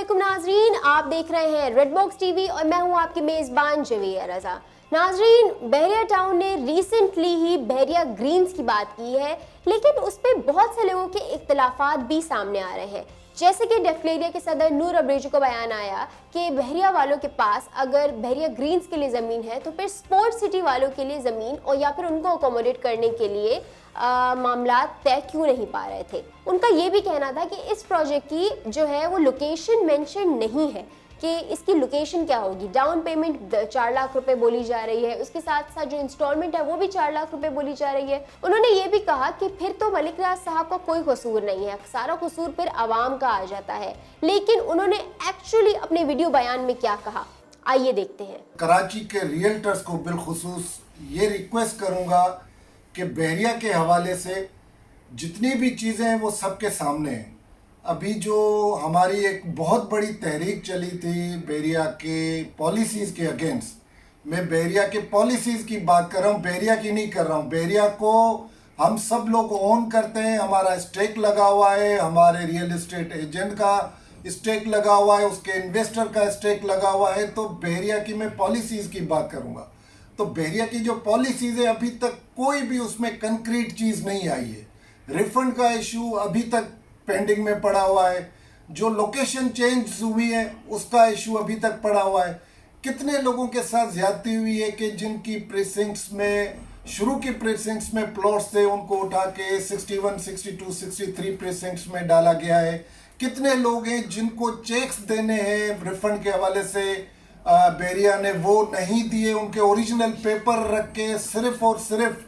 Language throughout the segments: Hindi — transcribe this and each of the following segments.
अस्सलामुअलैकुम नाजरीन, आप देख रहे हैं रेड बॉक्स टीवी और मैं हूं आपकी मेज़बान जवेरिया रज़ा। नाजरीन, बहरिया टाउन ने रिसेंटली ही बहरिया ग्रीन्स की बात की है, लेकिन उस पर बहुत से लोगों के इख्तलाफात भी सामने आ रहे हैं। जैसे कि डेफलेरिया के सदर नूर अब्रेजो को बयान आया कि बहरिया वालों के पास अगर बहरिया ग्रीन्स के लिए ज़मीन है तो फिर स्पोर्ट्स सिटी वालों के लिए ज़मीन और या फिर उनको अकोमोडेट करने के लिए मामला तय क्यों नहीं पा रहे थे। उनका ये भी कहना था कि इस प्रोजेक्ट की जो है वो लोकेशन मेंशन नहीं है कि इसकी लोकेशन क्या होगी। डाउन पेमेंट 4 लाख रुपए बोली जा रही है, उसके साथ साथ जो इंस्टॉलमेंट है वो भी 4 लाख रुपए बोली जा रही है। उन्होंने ये भी कहा कि फिर तो मलिक रियाज साहब का कोई कसूर नहीं है, सारा कसूर फिर आवाम का आ जाता है। लेकिन उन्होंने एक्चुअली अपने वीडियो बयान में क्या कहा, आइए देखते हैं। कराची के रियल्टर्स को बिलखुसूस ये रिक्वेस्ट करूंगा कि बहरिया के हवाले से जितनी भी चीज़ें हैं वो सबके सामने हैं। अभी जो हमारी एक बहुत बड़ी तहरीक चली थी बहरिया के पॉलिसीज़ के अगेंस्ट, मैं बहरिया के पॉलिसीज़ की बात कर रहा हूँ, बहरिया की नहीं कर रहा हूँ। बहरिया को हम सब लोग ओन करते हैं, हमारा स्टेक लगा हुआ है, हमारे रियल एस्टेट एजेंट का स्टेक लगा हुआ है, उसके इन्वेस्टर का स्टेक लगा हुआ है। तो बहरिया की मैं पॉलिसीज़ की बात करूँगा तो बहरिया की जो पॉलिसीज़ है अभी तक कोई भी उसमें कंक्रीट चीज़ नहीं आई है। रिफंड का इशू अभी तक पेंडिंग में पड़ा हुआ है, जो लोकेशन चेंज हुई है उसका इशू अभी तक पड़ा हुआ है। कितने लोगों के साथ ज्यादती हुई है कि जिनकी प्रेसिडेंट्स में शुरू की प्रेसिडेंट्स में प्लॉट्स थे उनको उठा के 61, 62, 63 प्रेसिडेंट्स में डाला गया है। कितने लोग हैं जिनको चेक्स देने हैं रिफंड के हवाले से बहरिया ने वो नहीं दिए, उनके ओरिजिनल पेपर रख के सिर्फ और सिर्फ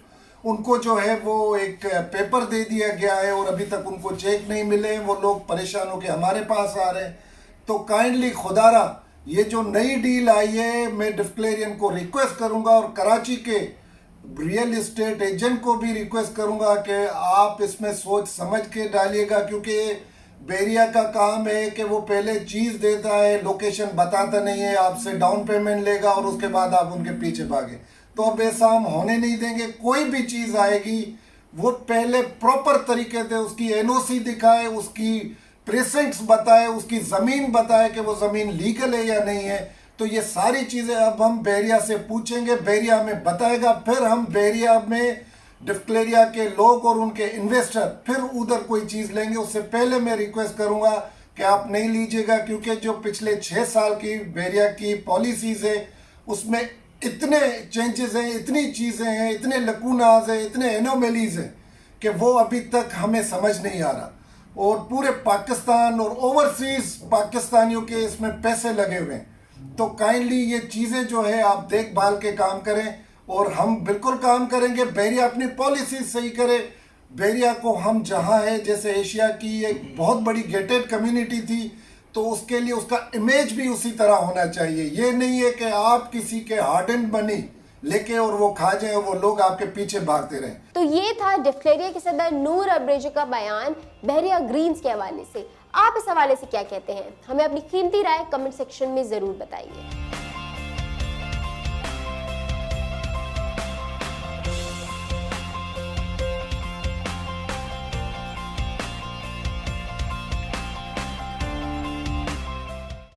उनको जो है वो एक पेपर दे दिया गया है और अभी तक उनको चेक नहीं मिले। वो लोग परेशान होकर हमारे पास आ रहे हैं। तो काइंडली खुदारा ये जो नई डील आई है, मैं डिफक्लेरियन को रिक्वेस्ट करूंगा और कराची के रियल एस्टेट एजेंट को भी रिक्वेस्ट करूंगा कि आप इसमें सोच समझ के डालिएगा, क्योंकि बहरिया का काम है कि वो पहले चीज़ देता है, लोकेशन बताता नहीं है, आपसे डाउन पेमेंट लेगा और उसके बाद आप उनके पीछे भागे। तो अब ऐसा हम होने नहीं देंगे। कोई भी चीज़ आएगी वो पहले प्रॉपर तरीके से उसकी एनओसी दिखाए, उसकी प्रेसेंट्स बताए, उसकी ज़मीन बताए कि वो ज़मीन लीगल है या नहीं है। तो ये सारी चीज़ें अब हम बहरिया से पूछेंगे, बहरिया हमें बताएगा, फिर हम बहरिया में डिफक्लेरिया के लोग और उनके इन्वेस्टर फिर उधर कोई चीज़ लेंगे। उससे पहले मैं रिक्वेस्ट करूंगा कि आप नहीं लीजिएगा, क्योंकि जो पिछले 6 साल की बहरिया की पॉलिसीज़ है उसमें इतने चेंजेस हैं, इतनी चीज़ें हैं, इतने लकूनाज हैं, इतने एनोमेलीज हैं कि वो अभी तक हमें समझ नहीं आ रहा। और पूरे पाकिस्तान और ओवरसीज़ पाकिस्तानियों के इसमें पैसे लगे हुए हैं। तो काइंडली ये चीज़ें जो है आप देखभाल के काम करें और हम बिल्कुल काम करेंगे। बहरिया अपनी पॉलिसी सही करे। बहरिया को हम जहाँ है, जैसे एशिया की एक बहुत बड़ी गेटेड कम्युनिटी थी, तो उसके लिए उसका इमेज भी उसी तरह होना चाहिए। ये नहीं है कि आप किसी के हार्डन बनी लेके और वो खा जाए और वो लोग आपके पीछे भागते रहें। तो ये था डेफलेरिया के सदर नूर अब्रेजो का बयान बहरिया ग्रीन्स के हवाले से। आप इस हवाले से क्या कहते हैं, हमें अपनी कीमती राय कमेंट सेक्शन में ज़रूर बताइए।